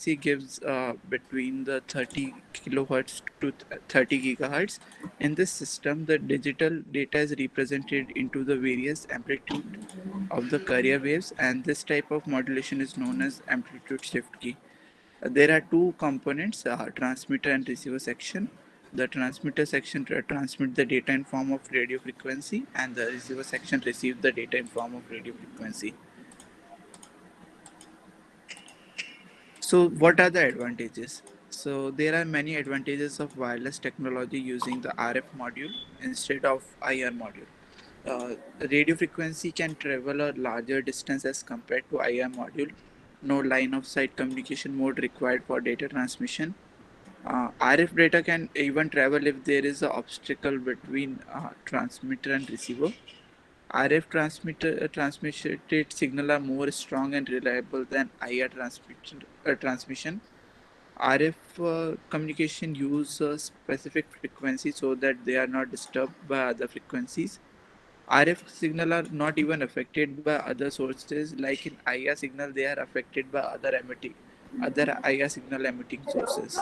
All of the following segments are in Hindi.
frequency gives between the 30 kilohertz to 30 gigahertz. In this system, the digital data is represented into the various amplitude of the carrier waves, and this type of modulation is known as amplitude shift key. There are two components, transmitter and receiver section. The transmitter section transmit the data in form of radio frequency, and the receiver section receive the data in form of radio frequency. So what are the advantages? So there are many advantages of wireless technology using the RF module instead of IR module. Radio frequency can travel a larger distance as compared to IR module. No line of sight communication mode required for data transmission. RF data can even travel if there is an obstacle between transmitter and receiver. RF transmitted signal are more strong and reliable than IR transmission. RF communication use a specific frequency so that they are not disturbed by other frequencies. RF signal are not even affected by other sources. Like in IR signal, they are affected by other IR signal emitting sources.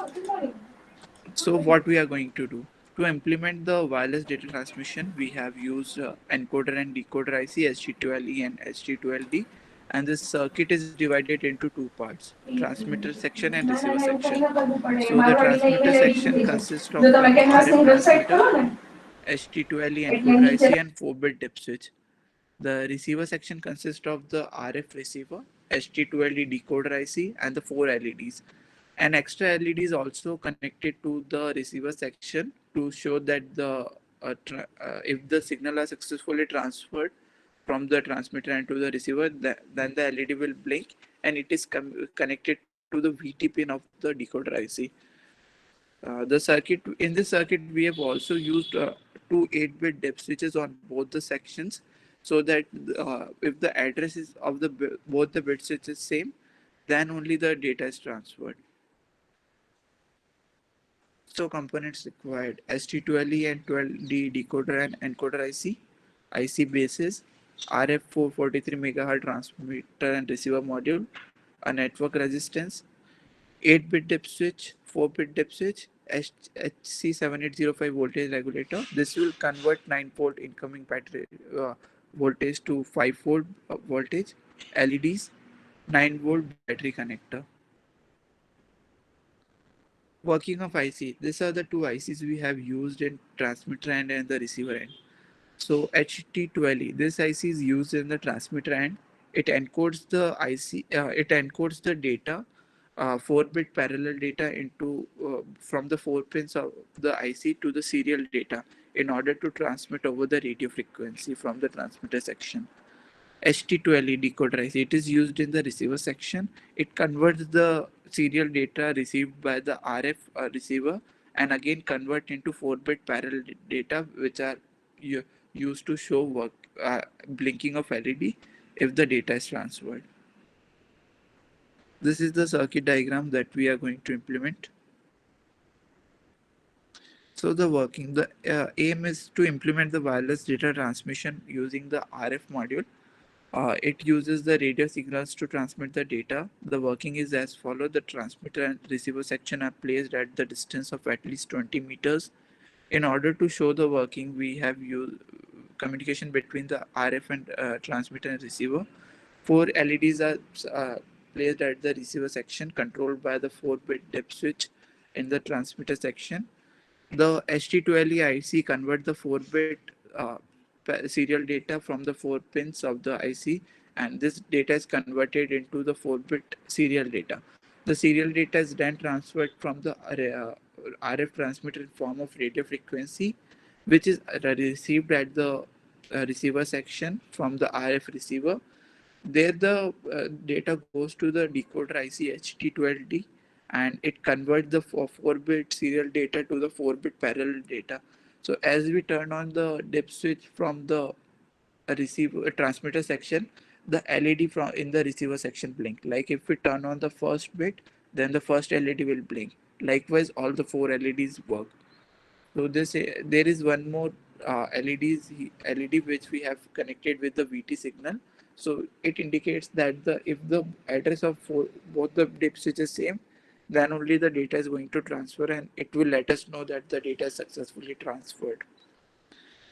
So what we are going to do to implement the wireless data transmission, we have used encoder and decoder IC ST12E and ST12D, and this circuit is divided into two parts: transmitter section and receiver section. So the transmitter section consists of an RF transmitter, ST12E encoder IC, and 4-bit dip switch. The receiver section consists of the RF receiver, ST12D decoder IC, and the 4 LEDs. An extra LED is also connected to the receiver section to show that if the signal are successfully transferred from the transmitter and to the receiver, then the LED will blink, and it is connected to the VT pin of the decoder IC. In this circuit, we have also used two 8-bit dip switches on both the sections, so that if the address is of both the bit switches same, then only the data is transferred. So components required: ST12E and 12D decoder and encoder IC bases, RF443 MHz transmitter and receiver module, a network resistance, 8-bit dip switch, 4-bit dip switch, HC7805 voltage regulator. This will convert 9-volt incoming battery voltage to 5-volt voltage, LEDs, 9-volt battery connector. Working of IC. These are the two ICs we have used in transmitter end and the receiver end. So HT12E, this IC is used in the transmitter end. It encodes the it encodes the data, 4-bit parallel data into from the 4 pins of the IC to the serial data in order to transmit over the radio frequency from the transmitter section. HT12E decoder IC. It is used in the receiver section. It converts the serial data received by the RF receiver and again convert into 4-bit parallel data, which are used to show blinking of LED if the data is transferred. This is the circuit diagram that we are going to implement. So the aim is to implement the wireless data transmission using the RF module. It uses the radio signals to transmit the data. The working is as follows. The transmitter and receiver section are placed at the distance of at least 20 meters. In order to show the working, we have used communication between the RF and transmitter and receiver. 4 LEDs are placed at the receiver section, controlled by the 4-bit dip switch in the transmitter section. The ST12E IC convert the 4-bit serial data from the 4 pins of the IC, and this data is converted into the 4-bit serial data. The serial data is then transferred from the RF transmitter in form of radio frequency, which is received at the receiver section from the RF receiver. There the data goes to the decoder IC HT12D, and it converts the 4-bit serial data to the 4-bit parallel data. So as we turn on the dip switch from the receiver transmitter section, the LED from in the receiver section blink. Like if we turn on the first bit, then the first LED will blink. Likewise, all the 4 LEDs work. So there is one more LED which we have connected with the VT signal. So it indicates that the if the address of both the dip switch is same, then only the data is going to transfer and it will let us know that the data is successfully transferred.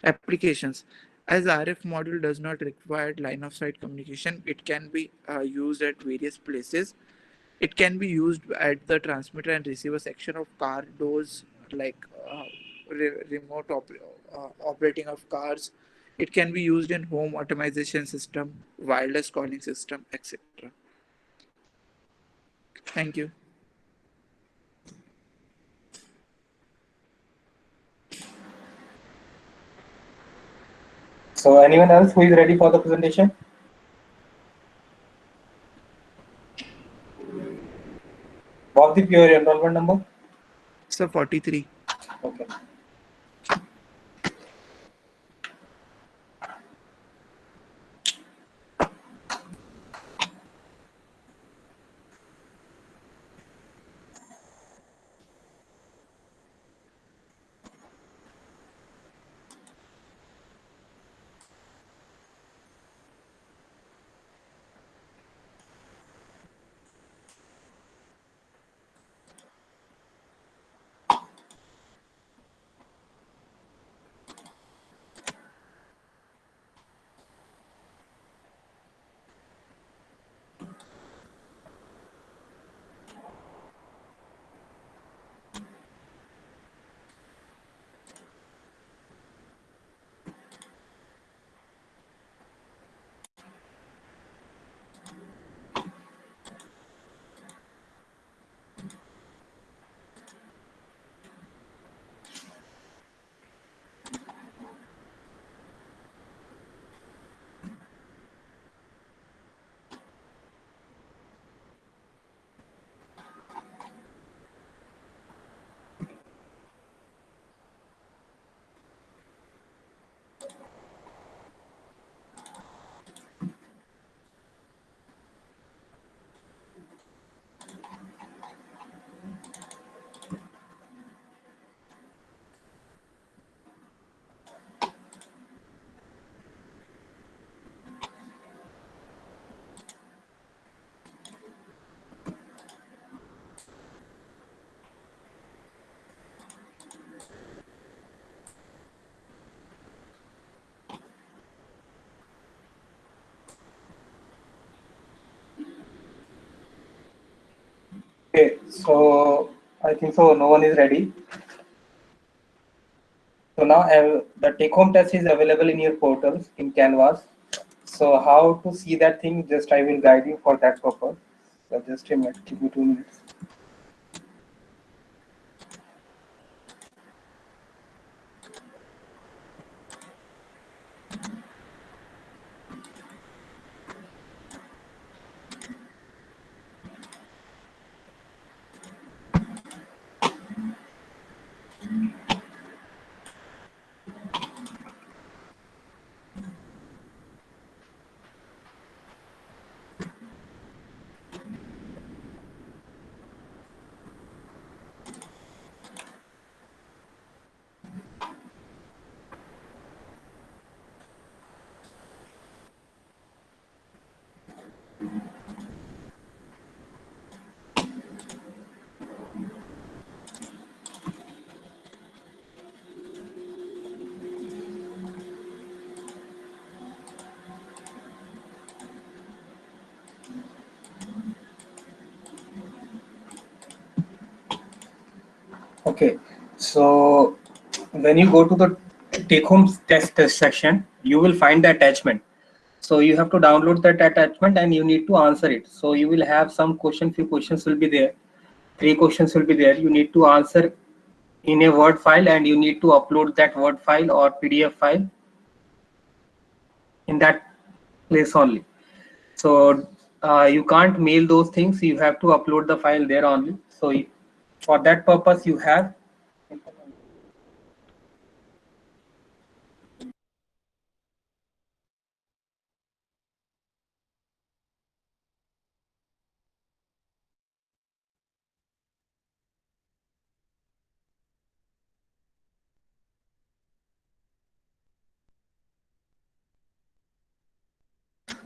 Applications. As RF module does not require line of sight communication, it can be used at various places. It can be used at the transmitter and receiver section of car doors, like remote operating of cars. It can be used in home automation system, wireless calling system, etc. Thank you. So anyone else who is ready for the presentation? What's the your enrollment number? So 43. Okay. Okay, so I think so no one is ready. So now the take home test is available in your portals in Canvas. So how to see that thing, just I will guide you for that purpose. So just a minute, give me 2 minutes. Okay, so when you go to the take home test section, you will find the attachment. So you have to download that attachment and you need to answer it. So you will have some question, few questions will be there. 3 questions will be there. You need to answer in a Word file and you need to upload that Word file or PDF file in that place only. So you can't mail those things. You have to upload the file there only. So for that purpose, you have.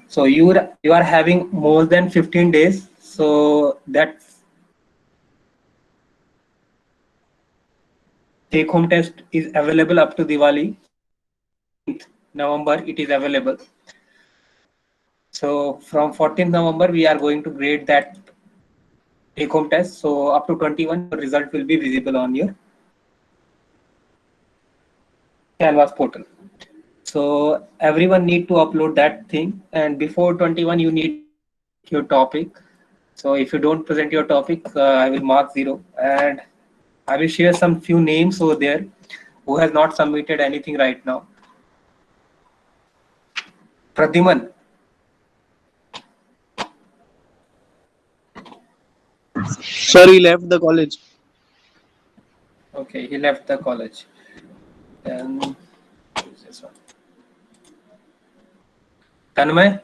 So you are having more than 15 days. So that's take home test is available up to Diwali. So up to 14th November it is available. So from 14th November we are going to grade that take home test. So up to 21 your result will be visible on your Canvas portal. So everyone need to upload that thing, and before 21 you need to present your topic. So if you don't present your topic, I will mark 0, and I will share some few names over there who has not submitted anything right now. Pradhiman. Sir, he left the college. Okay, he left the college. Then who's this one? Tanmay.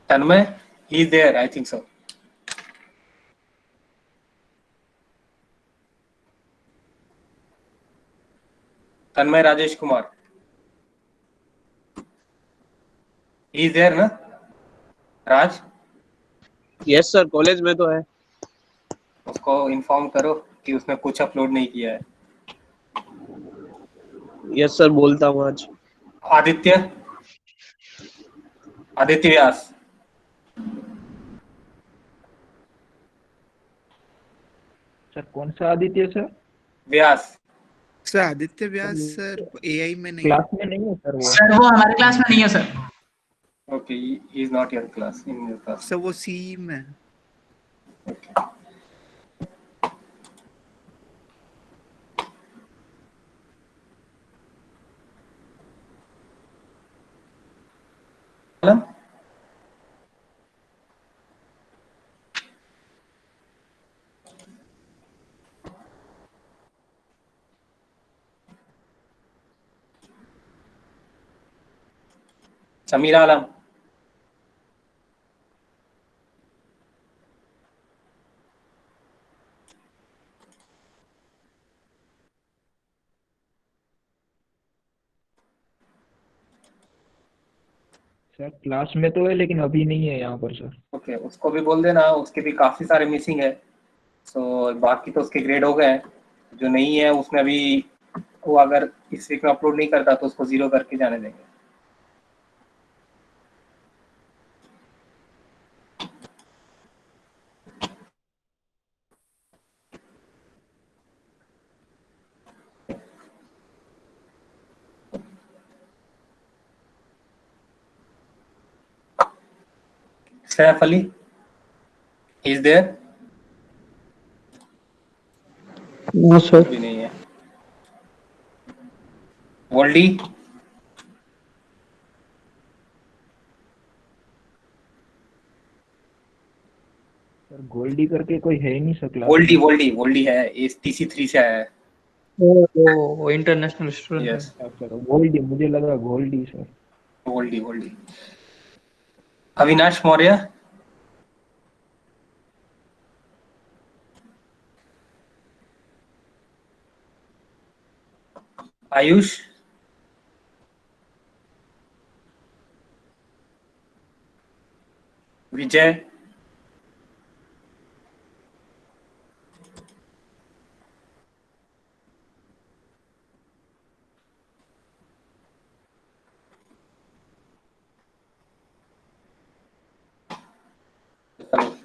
Tanmay, he's there, I think so. Tanmay Rajesh Kumar. He's there, na? Raj, Yes, sir. College में तो है. उसको इन्फॉर्म करो कि उसने कुछ अपलोड नहीं किया है. Yes, sir. बोलता हूँ आज. आदित्य. आदित्य व्यास. सर कौन सा आदित्य सर? व्यास. सर आदित्य व्यास सर एआई में नहीं, क्लास में नहीं है सर वो. सर वो हमारे क्लास में नहीं है sir. Okay, he is not your class, in your class. Sir वो सी में है. Okay. Alam? Samira Alam. Sir class में तो है लेकिन अभी नहीं है यहाँ पर सर. ओके, उसको भी बोल देना, उसके भी काफी सारे मिसिंग है. सो बाकी तो उसके ग्रेड हो गए हैं. जो नहीं है उसमें अभी वो अगर इस वीक में अपलोड नहीं करता तो उसको 0 करके जाने देंगे. Saif Ali, is there? No, sir. भी नहीं है. वर्ल्डी. सर गोल्डी करके कोई है ही नहीं सर क्लास. वर्ल्डी है, इस TC3 से आया है. वो इंटरनेशनल स्टूडेंट है. यस, सर गोल्डी मुझे लगा गोल्डी सर. वर्ल्डी. अविनाश मौर्य. आयुष. विजय.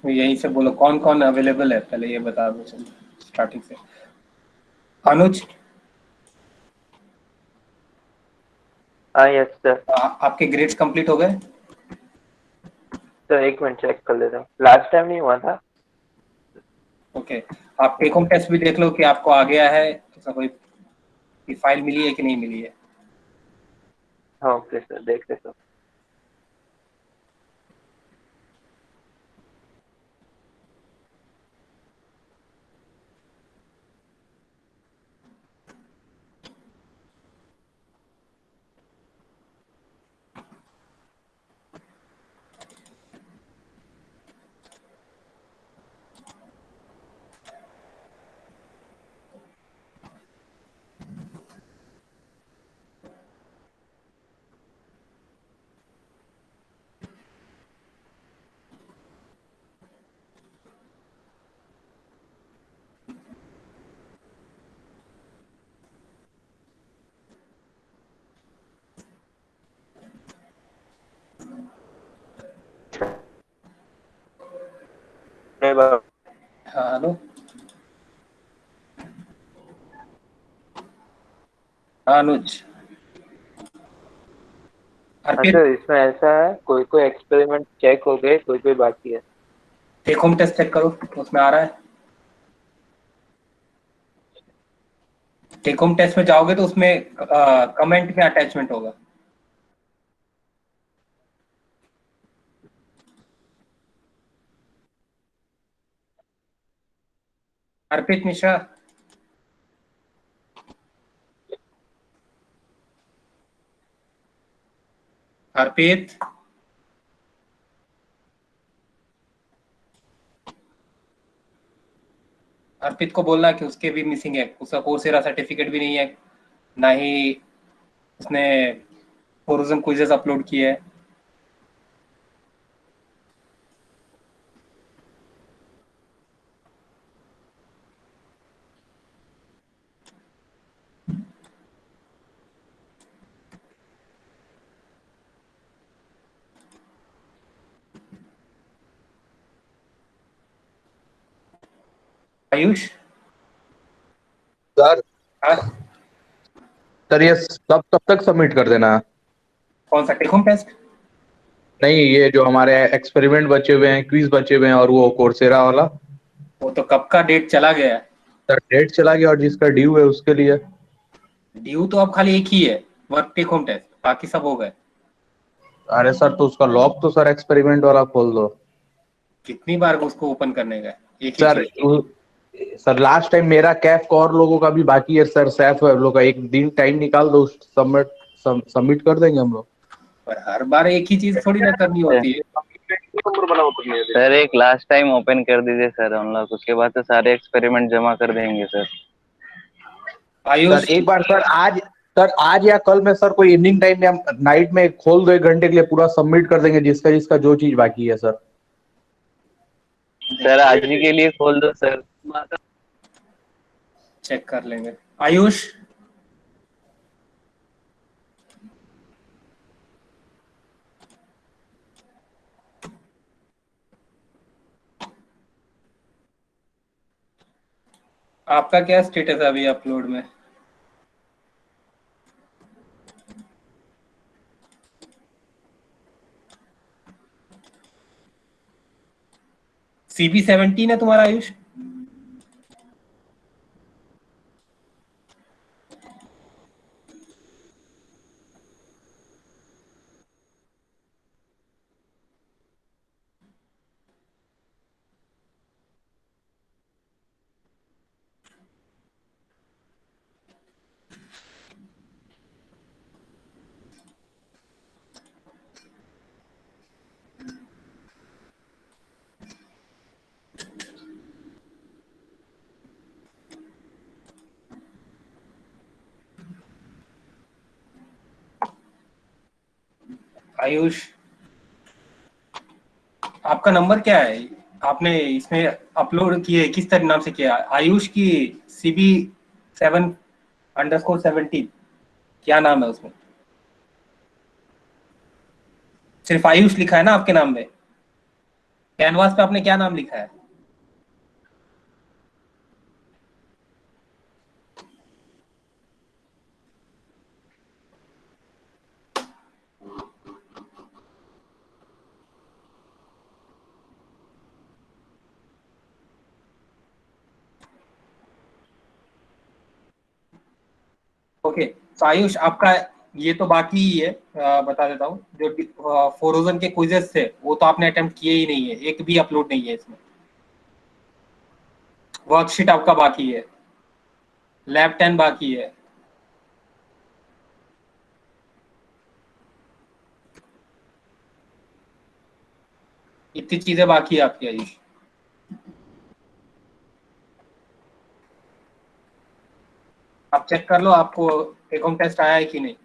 यहीं से बोलो कौन कौन अवेलेबल है, पहले ये बता दो स्टार्टिंग से. अनुज. Yes sir. आपके ग्रेड्स कंप्लीट हो गए? सर एक मिनट चेक कर लेता हूँ. लास्ट टाइम नहीं हुआ था. ओके, आप टेक होम टेस्ट भी देख लो कि आपको आ गया है, ऐसा कोई फाइल मिली है कि नहीं मिली है. हाँ ओके सर, देख लेता हूँ. मैं हाँ हेलो, हाँ अनुज। अर्पित, अच्छा, इसमें ऐसा है, कोई कोई एक्सपेरिमेंट चेक हो गए, कोई कोई बाकी है। टेक होम टेस्ट चेक करो, उसमें आ रहा है। टेक होम टेस्ट में जाओगे तो उसमें कमेंट में अटैचमेंट होगा। अर्पित मिश्रा, अर्पित, अर्पित को बोलना कि उसके भी मिसिंग है, उसका कोर्सेरा सर्टिफिकेट भी नहीं है, ना ही उसने फोरोजन क्विजेस अपलोड किए है। आयुष, सर हाँ, सर ये सब कब तक सबमिट कर देना है? कौन सा टेक होम टेस्ट? नहीं, ये जो हमारे एक्सपेरिमेंट बचे हुए हैं, क्विज बचे हुए हैं, और वो कोर्सेरा वाला। वो तो कब का डेट चला गया है। सर डेट चला गया, और जिसका ड्यू है उसके लिए। ड्यू तो अब खाली एक ही है, वर्क टेक होम टेस्ट, बाकी सब हो गए। अरे सर, तो उसका लॉक तो सर एक्सपेरिमेंट वाला खोल दो। कितनी बार उसको ओपन करने का, एक ही सर चीज। सर लास्ट टाइम मेरा कैफ और लोगों का भी बाकी है सर। सैफ है, हम लोग का एक दिन टाइम निकाल दो, सबमिट कर देंगे हम लोग। पर हर बार एक ही चीज थोड़ी ना करनी होती है। सर एक लास्ट टाइम ओपन कर दीजिए सर हम लोग, उसके बाद तो सारे एक्सपेरिमेंट जमा कर देंगे सर। सर आयुष, एक बार सर आज या कल में सर कोई इवनिंग टाइम या नाइट में खोल दो, 1 घंटे के लिए पूरा सबमिट कर देंगे, जिसका जिसका जो चीज बाकी है सर। सर आज ही के लिए खोल दो सर। चेक कर लेंगे। आयुष, आपका क्या स्टेटस है अभी अपलोड में? CB17 है तुम्हारा आयुष? आयुष, आपका नंबर क्या है? आपने इसमें अपलोड किए किस तरह नाम से किया? आयुष की CB7_17, क्या नाम है उसमें? सिर्फ आयुष लिखा है ना आपके नाम में? कैनवास पे आपने क्या नाम लिखा है? ओके, तो आयुष आपका ये तो बाकी ही है। बता देता हूँ, जो फोरोजन के क्विजेस थे वो तो आपने अटेम्प्ट किए ही नहीं है, एक भी अपलोड नहीं है इसमें। वर्कशीट आपका बाकी है, लैब 10 बाकी है। इतनी चीजें बाकी है आपकी आयुष। आप चेक कर लो आपको टेक होम टेस्ट आया है कि नहीं।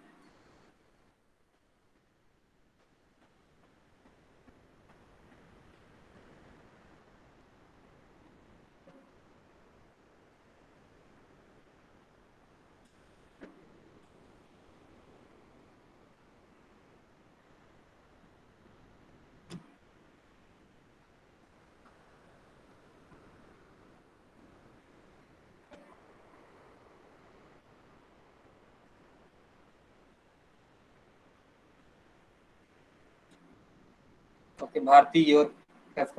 Okay Bharti, your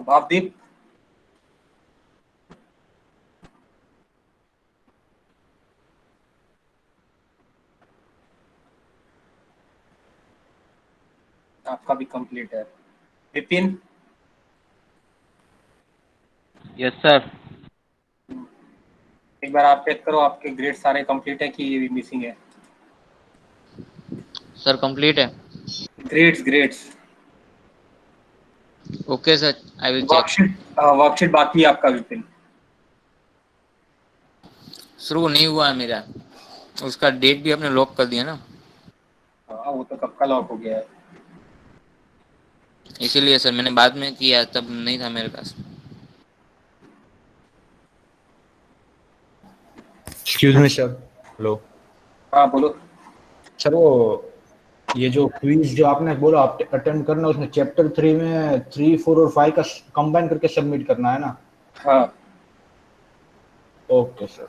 Bhavdeep. आपका भी कंप्लीट है। विपिन। Yes sir. एक बार आप चेक करो आपके ग्रेड सारे कंप्लीट है कि मिसिंग है। सर कंप्लीट है। Grades grades. Okay sir, I will check. Worksheet बाकी है आपका विपिन। शुरू नहीं हुआ है मेरा, उसका डेट भी आपने लॉक कर दिया ना, हाँ वो तो कब का लॉक हो गया है। इसीलिए सर मैंने बाद में किया, तब नहीं था मेरे पास। Excuse me sir. हेलो। हाँ बोलो। सर वो ये जो क्विज जो आपने बोला आप अटेम्प्ट करना, उसमें चैप्टर 3 में 3, 4 और 5 का कंबाइन करके सबमिट करना है ना? हाँ ओके सर।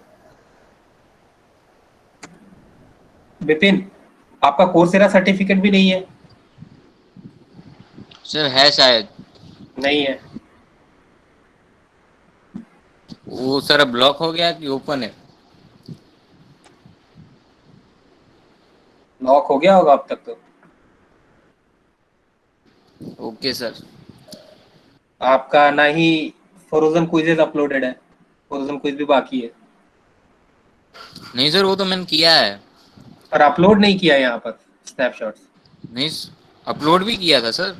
विपिन, आपका कोर्सेरा सर्टिफिकेट भी नहीं है? सर है शायद। नहीं है। वो सर ब्लॉक हो गया कि ओपन है? लॉक हो गया होगा अब तक तो। Okay sir. आपका ना ही फ्रोजन क्विजेज अपलोडेड है, फ्रोजन क्विज भी बाकी है। नहीं सर, वो तो मैंने किया है। पर अपलोड नहीं किया यहाँ पर स्नैपशॉट्स। नहीं, अपलोड भी किया था सर।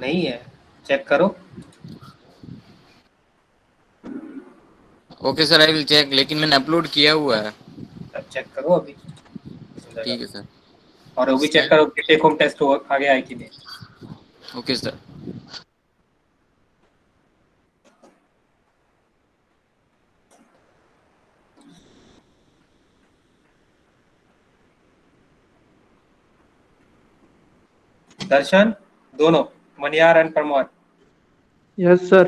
नहीं है, चेक करो। Okay sir, I will check, लेकिन मैंने अपलोड किया हुआ है। अब चेक करो अभी। ठीक है सर। और वो भी चेक करो कि टेक होम टेस्ट आ गया है कि नहीं। Okay sir. दर्शन, दोनों Maniyar and Parmar yes sir.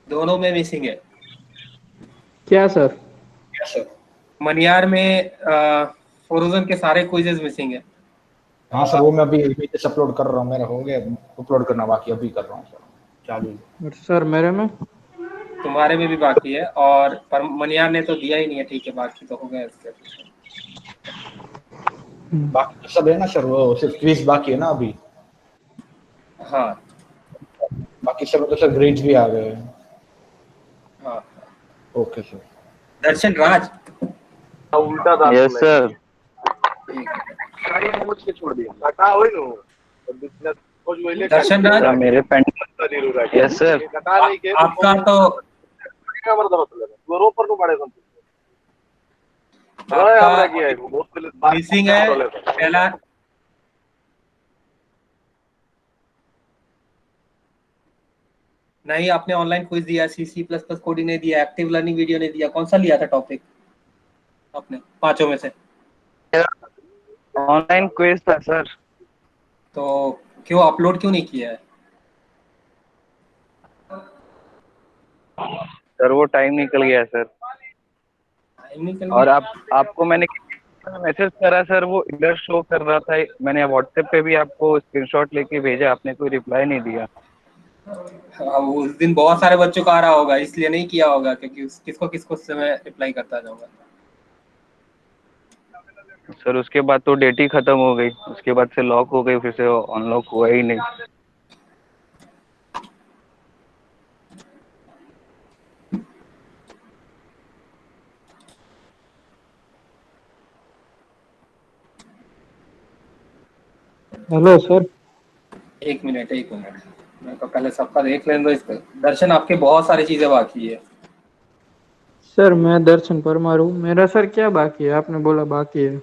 दोनों में मिसिंग है। क्या सर? Yes sir. मनियार में फ्रोजन के सारे क्विजेज मिसिंग है। हाँ सर, वो मैं अभी इमेजेस अपलोड कर रहा हूँ, मेरा हो गया, अपलोड करना बाकी अभी कर रहा हूँ सर, चालू है। और सर मेरे में? तुम्हारे में भी बाकी है, और पर मनियार ने तो दिया ही नहीं है। ठीक है, बाकी तो हो गया इसके। बाकी तो सब है ना सर, वो सिर्फ क्विज बाकी है ना अभी। हाँ बाकी सब तो सर ग्रेड्स भी आ गए हैं। हाँ। Okay sir. दर्शन राज। उल्टा था। Yes sir. दर्शन राज, मेरे यस सर। आपका तो आपका मिसिंग है पहला। नहीं, आपने ऑनलाइन क्विज दिया, C++ कोडिंग नहीं दिया, एक्टिव लर्निंग वीडियो नहीं दिया। कौन सा लिया था टॉपिक आपने पांचों में से? ऑनलाइन क्विज था सर। तो क्यों अपलोड क्यों नहीं किया है? सर वो टाइम निकल गया सर। टाइम निकल और गया। आपको मैंने मैसेज करा सर, वो इधर शो कर रहा था। मैंने व्हाट्सएप पे भी आपको स्क्रीनशॉट लेके भेजा, आपने कोई रिप्लाई नहीं दिया। उस दिन बहुत सारे बच्चों का आ रहा होगा, इसलिए नहीं किया होगा, क्योंकि किसको किसको से मैं रिप्लाई करता जाऊंगा। सर उसके बाद तो डेट ही खत्म हो गई, उसके बाद से लॉक हो गई, फिर से अनलॉक हुआ ही नहीं। Hello sir. एक मिनट मेरे को पहले सबका देख लेने दो इसका। दर्शन, आपके बहुत सारी चीजें बाकी है। सर मैं दर्शन परमार हूँ। मेरा सर क्या बाकी है? आपने बोला बाकी है।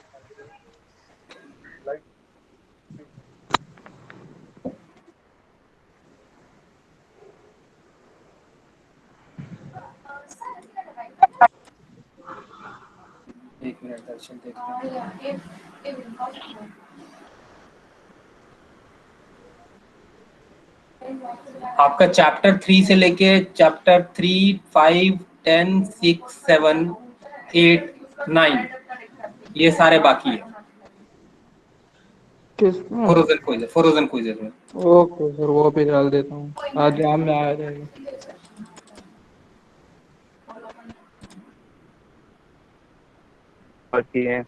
एक मिनट दर्शन, देख आपका चैप्टर 3 से लेके चैप्टर 3, 5, 10, 6, 7, 8, 9 ये सारे बाकी है। किसमें? फ्रोजन क्विजेज में। ओके सर, वो भी डाल देता हूँ, आज आम में आ जाएगा। बाकी है।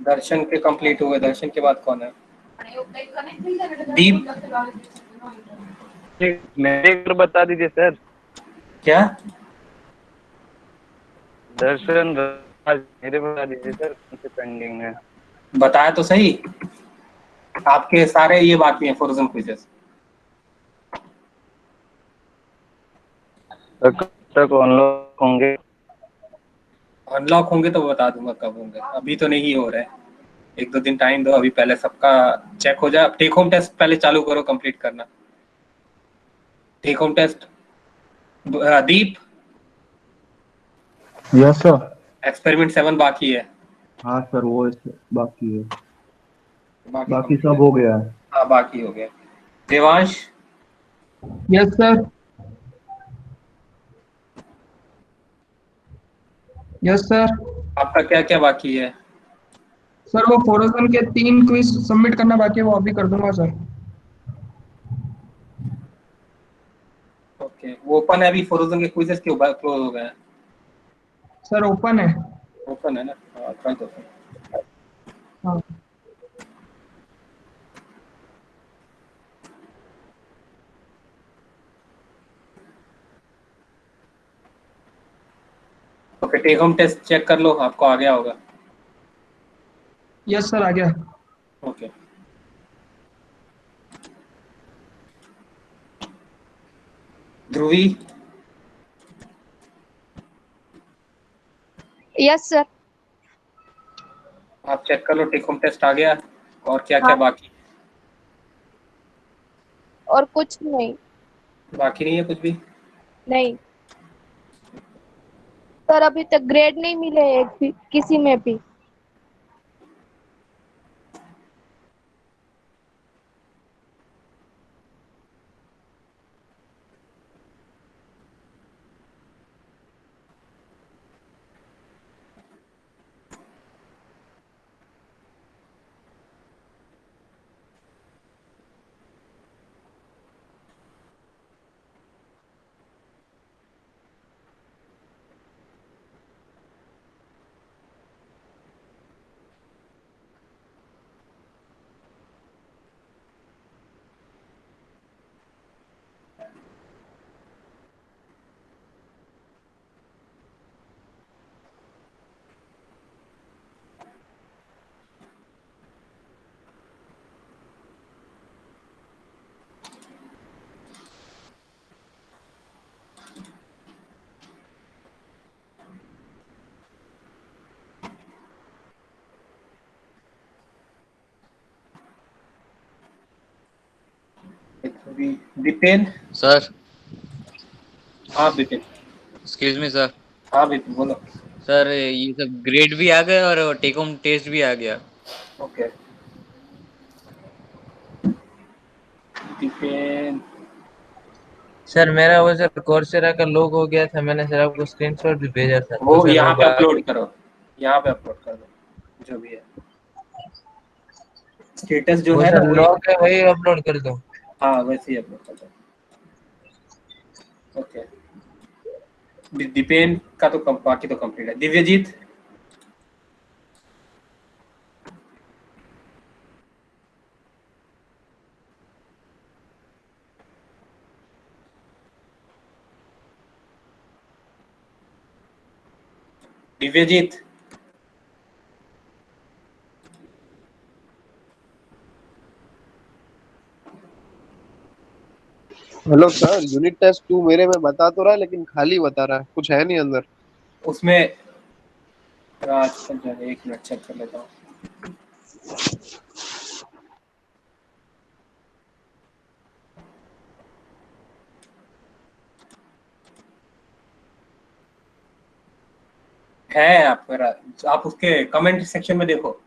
दर्शन के कंप्लीट हुए। दर्शन के बाद कौन है? दीप। मेरे एक बार बता दीजिए सर। क्या? दर्शन राज मेरे बता दीजिए सर, कौन से पेंडिंग है। बताया तो सही, आपके सारे ये बाकी हैं फ्रोजन क्विजेस। तो कब तक अनलॉक होंगे? अनलॉक होंगे तो बता दूंगा कब होंगे, अभी तो नहीं हो रहा है। 1-2 दिन टाइम दो, अभी पहले सबका चेक हो जाए। टेक होम टेस्ट पहले चालू करो, कंप्लीट करना टेक होम टेस्ट। दीप, यस सर। एक्सपेरिमेंट 7 बाकी है। हाँ सर, वो बाकी है। बाकी बाकी complete सब है। हो गया है। हाँ बाकी हो गया। Devansh. Yes sir. Yes sir. आपका क्या क्या बाकी है? सर वो फोरोजन के 3 क्विज सबमिट करना बाकी है, वो अभी कर दूंगा सर। ओके, वो ओपन है अभी? फ्रोजन के क्विजेस क्यों क्लोज हो गए हैं? सर ओपन है। ओपन है ना? हाँ कर दो। हाँ। Okay, take home test check कर लो, आपको आ गया होगा। यस सर, आ गया। ओके। ध्रुवी। Yes sir. आप चेक कर लो, टेक होम टेस्ट आ गया। और क्या क्या हाँ, बाकी? और कुछ नहीं। बाकी नहीं है कुछ भी? नहीं सर, अभी तक ग्रेड नहीं मिले एक भी, किसी में भी। विपिन। सर, हाँ विपिन। Excuse me sir. हाँ विपिन बोलो। सर ये सब ग्रेड भी आ गया और टेक होम टेस्ट भी आ गया। ओके विपिन। सर मेरा वो सर कोर्सेरा का लॉग हो गया था, मैंने सर आपको स्क्रीनशॉट भी भेजा था, तो वो सर यहाँ वो पे अपलोड करो, यहाँ पे अपलोड कर दो जो भी है। स्टेटस जो वो है ना सर वही। लॉग है, वही अपलोड कर दो। हाँ वैसे ही अपलोड कर दो। ओके, दीपेन का तो बाकी तो कंप्लीट है। दिव्यजीत। दिव्यजीत। हेलो सर, यूनिट टेस्ट 2 मेरे में बता तो रहा है, लेकिन खाली बता रहा है, कुछ है नहीं अंदर। उसमें राज, एक मिनट चेक कर लेता हूँ। है आप उसके कमेंट सेक्शन में देखो।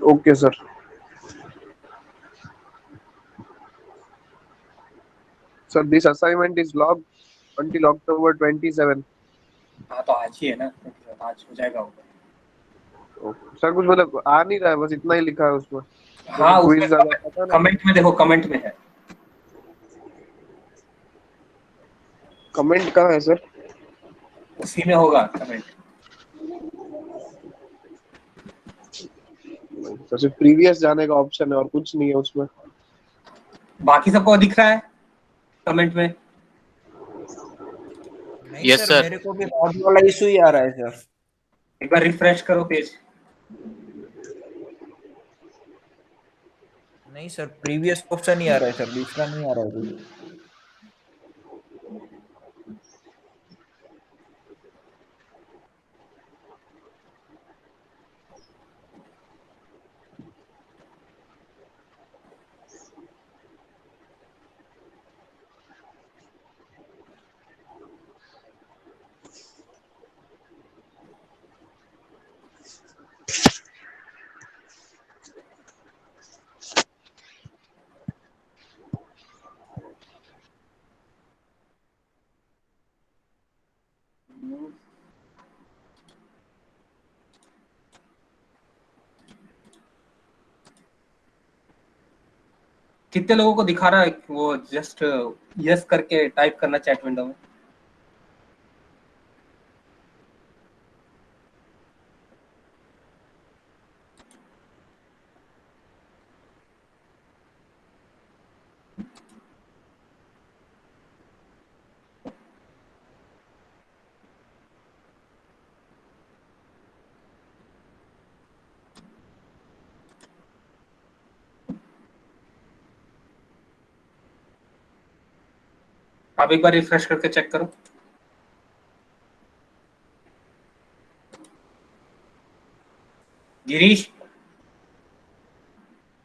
Okay sir. Sir, this assignment is logged until October 27. हाँ तो आज ही है ना, आज हो जाएगा होगा। सर कुछ मतलब आ नहीं रहा है, बस इतना ही लिखा है उसमें। हाँ उसमें क्विज ज्यादा पता ना। कमेंट में देखो, कमेंट में है। कमेंट कहाँ है सर? उसी में होगा कमेंट। तो सिर्फ प्रीवियस जाने का ऑप्शन है और कुछ नहीं है उसमें। बाकी सबको दिख रहा है कमेंट में? नहीं Yes, सर, sir. मेरे को भी मॉड वाला इशू ही आ रहा है सर। एक बार रिफ्रेश करो पेज। नहीं सर, प्रीवियस ऑप्शन ही आ रहा है सर, दूसरा नहीं आ रहा है कुछ। कितने लोगों को दिखा रहा है वो जस्ट यस करके टाइप करना चैट विंडो में? आप एक बार रिफ्रेश करके चेक करो। गिरीश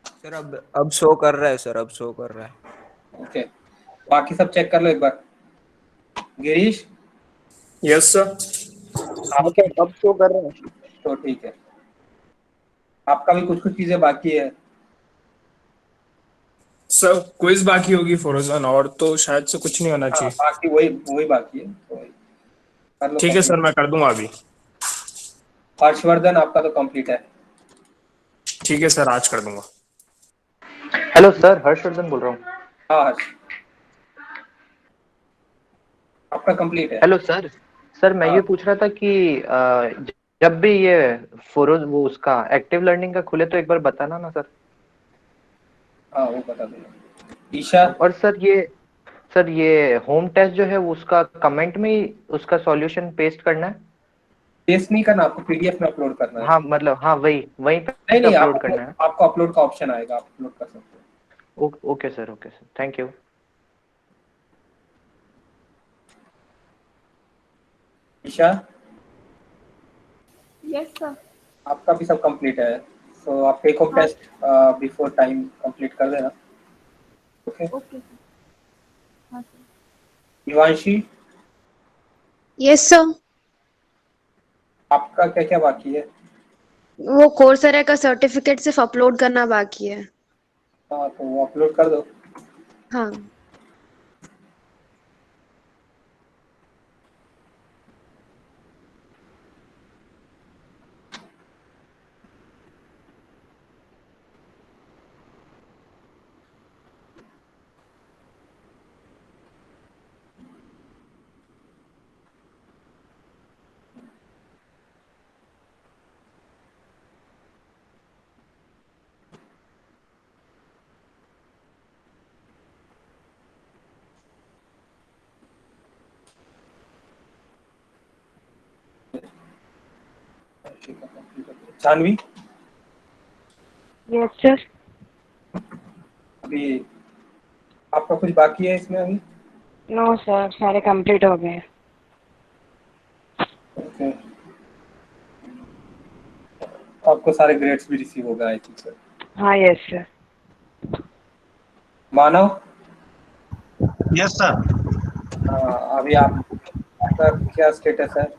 सर अब शो कर रहा है सर, अब शो कर रहा है। ओके, बाकी सब चेक कर लो एक बार। Girish yes sir. आपके अब शो कर रहे हैं तो ठीक है। आपका भी कुछ कुछ चीजें बाकी है। सर क्विज बाकी होगी फॉरोजन, और तो शायद से कुछ नहीं होना हाँ, चाहिए। बाकी वही बाकी है तो कर लो। ठीक है सर, मैं कर दूंगा अभी। हर्षवर्धन आपका तो कंप्लीट है। ठीक है सर, आज कर दूंगा। हेलो सर, हर्षवर्धन बोल रहा हूँ। हाँ हर्ष, आपका कंप्लीट है। Hello sir. सर मैं ये पूछ रहा था कि जब भी ये वो उसका एक्टिव लर्निंग का खुले तो एक बार बताना ना सर। हाँ वो बता देंगे। ईशा और सर ये होम टेस्ट जो है उसका कमेंट में ही उसका सॉल्यूशन पेस्ट करना है? पेस्ट नहीं करना, आपको पीडीएफ में अपलोड करना है। हाँ मतलब हाँ वहीं पे नहीं अपलोड करना है। आपको अपलोड का ऑप्शन आएगा, आप अपलोड कर सकते हो। Okay sir, thank you. Isha yes sir. आपका भी सब कंप्लीट है, तो आप take home test before time complete कर देना। Okay okay sir. Yuvanshi yes sir. आपका क्या क्या बाकी है? वो कोर्सेरा का सर्टिफिकेट सिर्फ अपलोड करना बाकी है। हाँ तो वो अपलोड कर दो। हाँ जानवी यस सर। अभी आपका कुछ बाकी है इसमें अभी? नो सर, सारे कंप्लीट हो गए। ओके, आपको सारे ग्रेड्स भी रिसीव हो गए आई थिंक सर। हाँ यस सर। मानव यस सर। अभी आपका क्या स्टेटस है?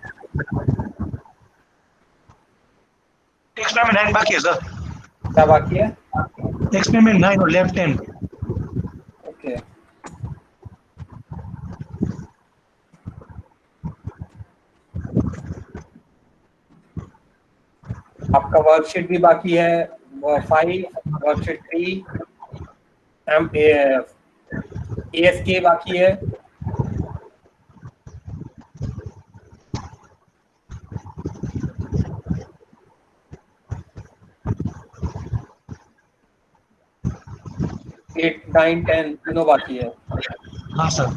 एक्सपेरिमेंट 9 बाकी है सर। क्या बाकी है? एक्सपेरिमेंट 9 और लैब 10। ओके, आपका वर्कशीट भी बाकी है, 5, वर्कशीट 3, ASK बाकी है, एट 9 10 तीनों बाकी है। हाँ सर।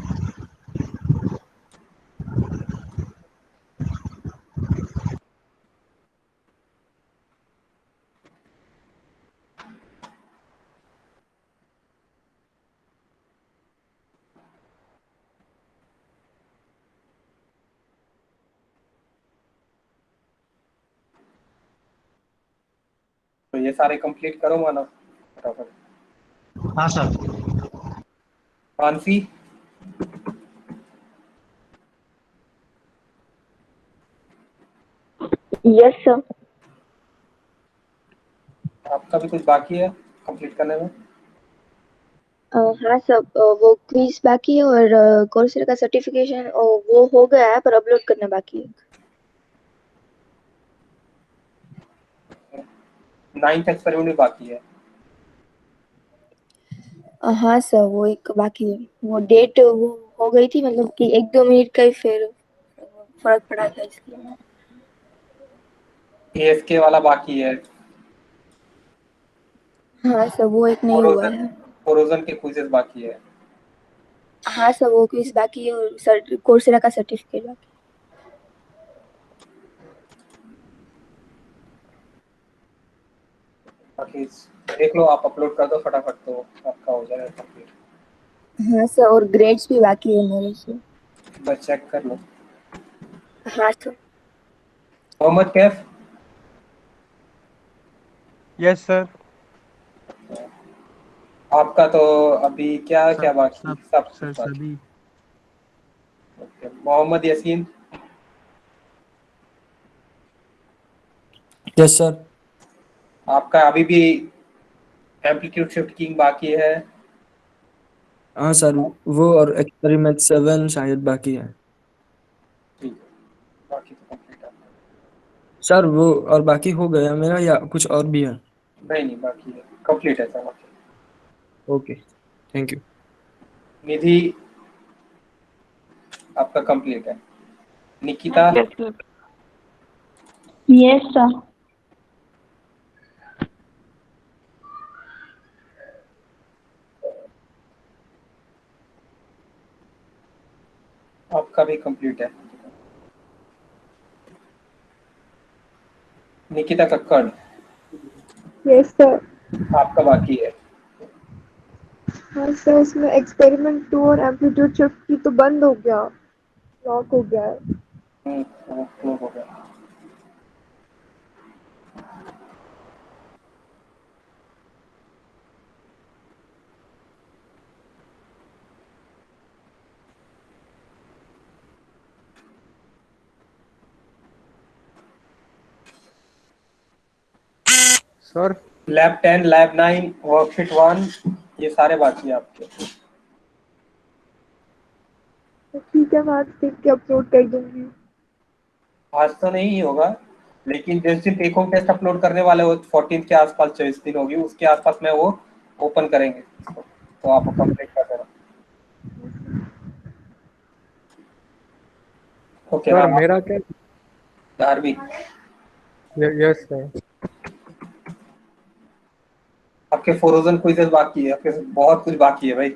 तो ये सारे कंप्लीट करो मानो फटाफट। हाँ सर। Mansi, yes sir. आपका भी कुछ बाकी है कंप्लीट करने में? हाँ सर, वो क्विज बाकी है और कोर्सेरा का सर्टिफिकेशन वो हो गया है पर अपलोड करना बाकी है। 9th एक्सपेरिमेंट भी बाकी है। हाँ सर, वो एक बाकी है। वो डेट वो हो गई थी, मतलब कि 1-2 मिनट का ही फिर फर्क पड़ा था इसलिए। ASK वाला बाकी है। हाँ सर, वो एक नहीं हुआ है। कोरोजन के क्विजेस बाकी है। हाँ सर, वो क्विज बाकी है और कोर्सेरा का सर्टिफिकेट बाकी बाकी देख लो, आप अपलोड कर दो फटाफट तो आपका हो जाएगा कंप्लीट। है। हाँ सर, और ग्रेड्स भी बाकी है मेरे से। बस चेक कर लो। हाँ sir. Mohammad Kaif, yes sir. आपका तो अभी क्या क्या बाकी? सब सर कुछ बाकी। सभी। Okay, Mohammad Yasin, yes sir. आपका अभी भी एम्पलीट्यूड शिफ्ट कीइंग बाकी है। हाँ सर, वो और एक्सपेरिमेंट 7 शायद बाकी है। ठीक है, बाकी तो कंप्लीट है। सर वो और बाकी हो गया मेरा या कुछ और भी है? नहीं बाकी है, कंप्लीट है सर बाकी। Okay, thank you. निधि, आपका कंप्लीट है। Nikita, yes sir. आपका भी कंप्लीट है। Nikita Kakkar, yes sir. आपका बाकी है। हाँ सर, उसमें एक्सपेरिमेंट 2 और एम्पलीट्यूड शिफ्ट की तो बंद हो गया, लॉक हो गया है। वो हो गया। सर लैब 10, लैब 9, वर्कशीट 1, ये सारे बाकी है आपके। ठीक है, मैं आज देख के अपलोड कर दूंगी। आज तो नहीं होगा, लेकिन जिस दिन टेक होम टेस्ट अपलोड करने वाले हो 14 के आसपास, 24 दिन होगी, उसके आसपास में वो ओपन करेंगे, तो आप कंप्लीट कर देना। Okay sir ma'am. मेरा क्या? Dharavi, yes sir. आपके 4000 क्विजेस बाकी है, आपके बहुत कुछ बाकी है भाई।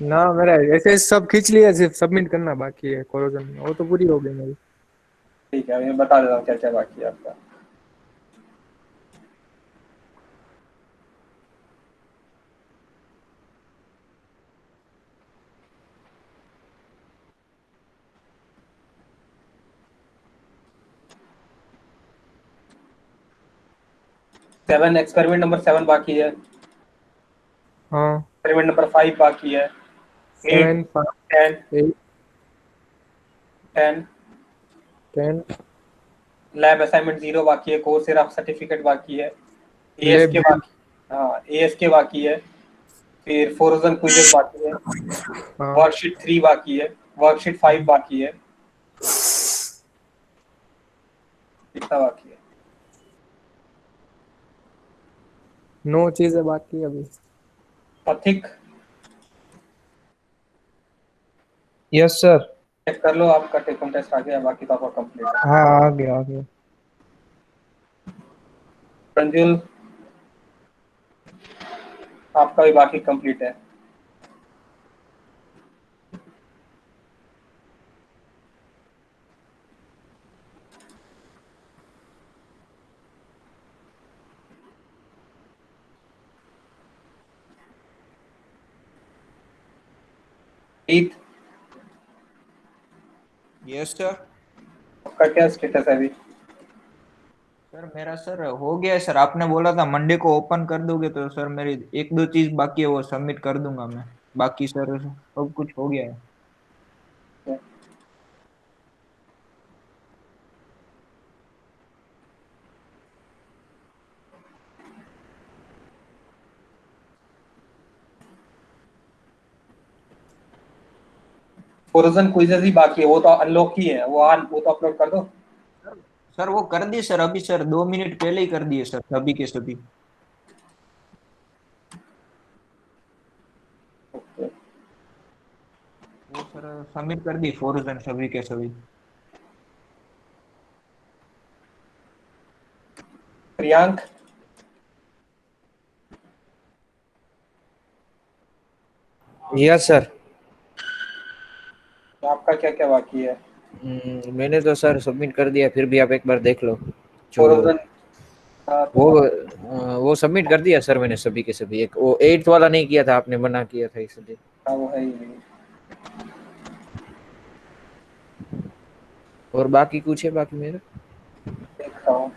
ना मेरा ऐसे सब खींच लिया, सिर्फ सबमिट करना बाकी है कोरोजन में, वो तो पूरी हो गई मेरी। ठीक है, मैं बता देता हूँ क्या क्या बाकी है आपका। एक्सपेरिमेंट नंबर 7 बाकी है। हाँ। एक्सपेरिमेंट नंबर 5 बाकी है। 8 7 10 8 10 10 लैब असाइनमेंट 0 बाकी है। कोर्सेरा सर्टिफिकेट बाकी है। लैब ASK बाकी, हाँ ASK बाकी है। फिर 4000 क्विजेस बाकी है। हाँ। वर्कशीट 3 बाकी है। वर्कशीट 5 बाकी है। कितना बाकी है? नो चीजें बाकी है अभी। पथिक यस सर। चेक कर लो, आपका टेक होम टेस्ट आ गया, बाकी तो आपका कंप्लीट है। हाँ आ गया आ गया। प्रंजुल आपका भी बाकी कंप्लीट है। Eid yes sir. आपका क्या स्टेटस है अभी? सर मेरा सर हो गया है सर, आपने बोला था मंडे को ओपन कर दोगे, तो सर मेरी एक दो चीज बाकी है वो सबमिट कर दूंगा मैं। बाकी सर सब कुछ हो गया है। फ्रोजन क्विज़ेस ही बाकी है, वो तो अनलॉक ही है, वो तो अपलोड कर दो। सर वो कर दिए सर, अभी सर 2 मिनट पहले ही कर दिए सर, सभी के सभी। वो सर सबमिट कर दी फोरजन सभी के सभी। Priyank yes sir. आपका क्या क्या बाकी है? मैंने तो सर सबमिट कर दिया, फिर भी आप एक बार देख लो जो फ्रोजन वो वो सबमिट कर दिया सर मैंने सभी के सभी। एक वो 8th वाला नहीं किया था आपने, मना किया था इसलिए। वो है ही नहीं। और बाकी कुछ है बाकी मेरा? देख रहा हूँ।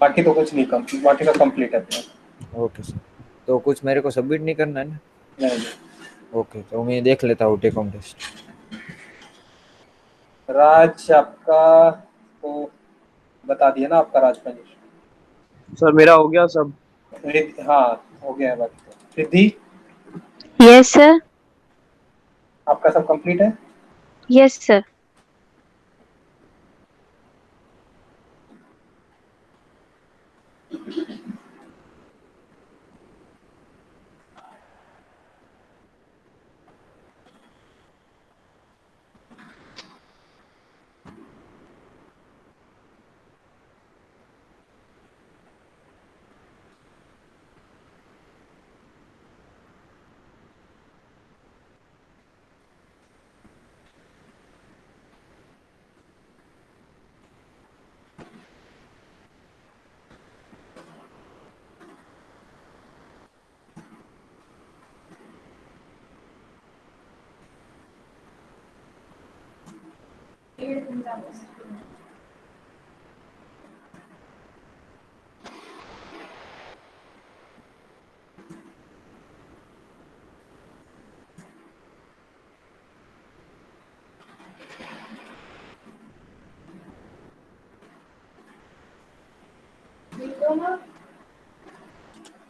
बाकी तो कुछ नहीं, कंप्लीट, बाकी तो कंप्लीट है अपना। ओके सर, तो कुछ मेरे को सबमिट नहीं करना है ना? नहीं। ओके, तो मैं देख लेता हूँ टेक होम टेस्ट। राज आपका तो बता दिया ना, आपका राज पंज। सर मेरा हो गया सब। हाँ हो गया है बाकी तो। Riddhi yes sir. आपका सब कंप्लीट है? Yes sir.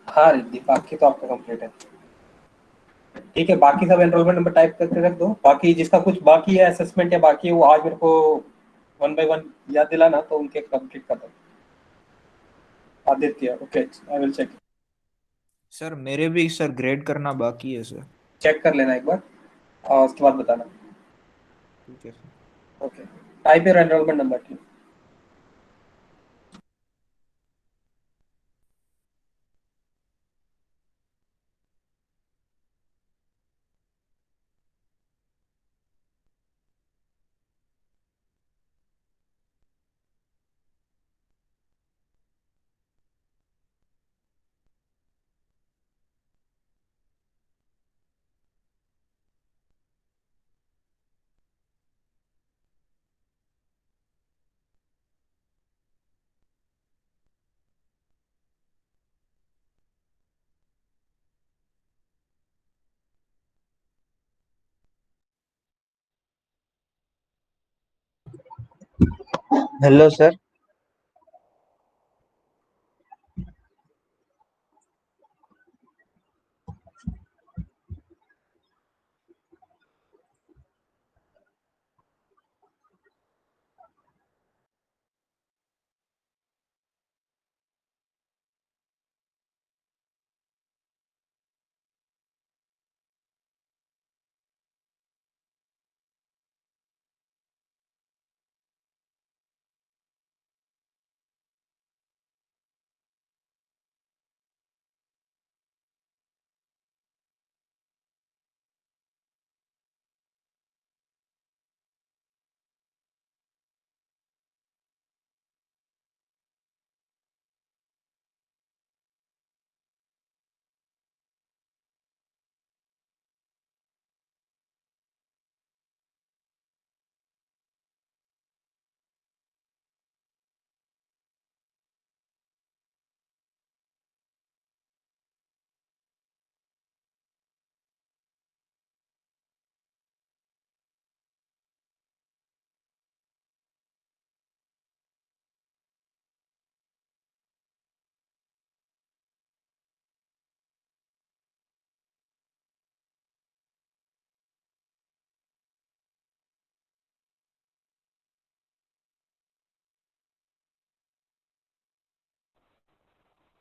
हाँ रिद्धि, बाकी तो आपका कंप्लीट है। ठीक है, बाकी सब एनरोलमेंट नंबर टाइप करके रख दो। बाकी जिसका कुछ बाकी है असेसमेंट या बाकी है, वो आज मेरे को 1 by 1 याद दिलाना, तो उनके कंप्लीट कर दो। Aditya okay, I will check. Sir मेरे भी सर ग्रेड करना बाकी है सर। चेक कर लेना एक बार और उसके बाद बताना। ठीक है sir. Okay, type your enrolment number ठीक। Hello sir.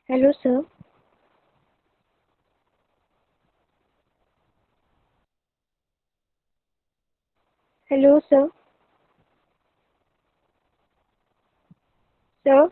Hello sir. Hello sir. Sir.